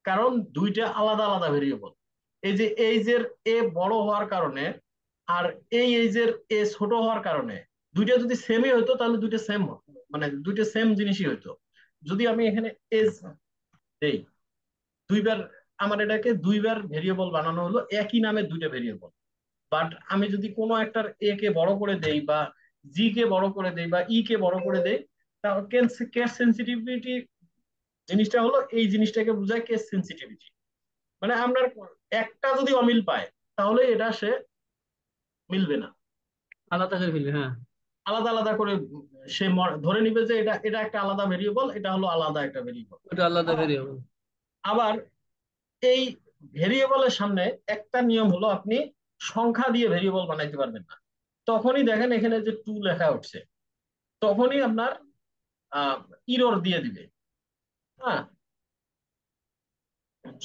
কারণ দুইটা আলাদা আলাদা ভেরিয়েবল। এই যে এইজের এ বড় হওয়ার কারণে আর এই এইজের এ ছোট হওয়ার কারণে দুইটা যদি সেমই হতো তাহলে দুইটা সেম, মানে দুইটা সেম জিনিসই হইতো। যদি আমি এখানে এজ দেই দুইবার, আমার এটাকে দুইবার ভেরিয়েবল বানানো হলো একই নামে দুইটা ভেরিয়েবল। বাট আমি যদি কোনো একটার এ কে বড় করে দেই বা জি কে বড় করে দেই বা ই কে বড় করে দেই, তাহলে কেস সেন্সিটিভিটি জিনিসটা হলো এই জিনিসটাকে বোঝায় কেস সেন্সিটিভিটি। মানে আপনার একটা যদি অমিল পায় তাহলে এটা সে মিলবে না, আলাদা করে ফেলি, হ্যাঁ। আলাদা আলাদা করে সে ধরে নিবে যে এটা এটা একটা আলাদা ভেরিয়েবল, এটা হলো আলাদা একটা ভেরিয়েবল। ওটা আলাদা ভেরিয়েবল। আবার এই ভেরিয়েবলের সামনে একটা নিয়ম হলো আপনি সংখ্যা দিয়ে ভেরিয়েবল বানাইতে পারবেন না। তখনই দেখেন এখানে যে টু লেখা উঠছে, তখনই আপনার ইরর দিয়ে দিবে। হ্যাঁ,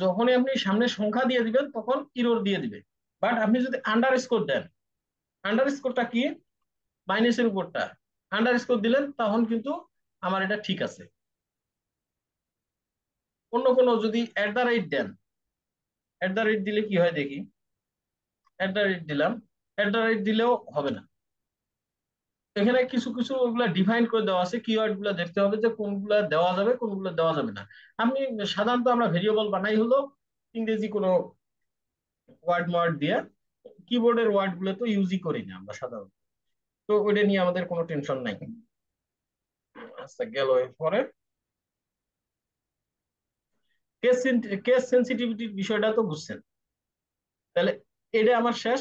যখনই আপনি সামনে সংখ্যা দিয়ে দিবেন তখন ইরর দিয়ে দিবে। বাট আপনি যদি আন্ডার স্কোর দেন, আন্ডার স্কোরটা কি, মাইনাসের উপরটা আন্ডার স্কোর দিলেন, তখন কিন্তু আমার এটা ঠিক আছে। অন্য কোনো যদি এট দ্য রেট দেন, এট দ্য রেট দিলে কি হয় দেখি, এট দ্য রেট দিলাম, এট দ্য রেট দিলেও হবে না। এখানে কিছু কিছু ওগুলা ডিফাইন করে দেওয়া আছে, কিওয়ার্ড গুলা দেখতে হবে যে কোনগুলা দেওয়া যাবে কোনগুলা দেওয়া যাবে না। আপনি সাধারণত আমরা ভেরিয়েবল বানাই হলো ইংরেজি কোনো ওয়ার্ড ওয়ার্ড দিয়ে, কিবোর্ডের ওয়ার্ড গুলো তো ইউজই করি না আমরা সাধারণত, তো ওইটা নিয়ে আমাদের কোনো টেনশন নাই। আচ্ছা গেল পরে কেস কেস সেন্সিটিভিটির বিষয়টা তো বুঝছেন। তাহলে এটা আমার শেষ।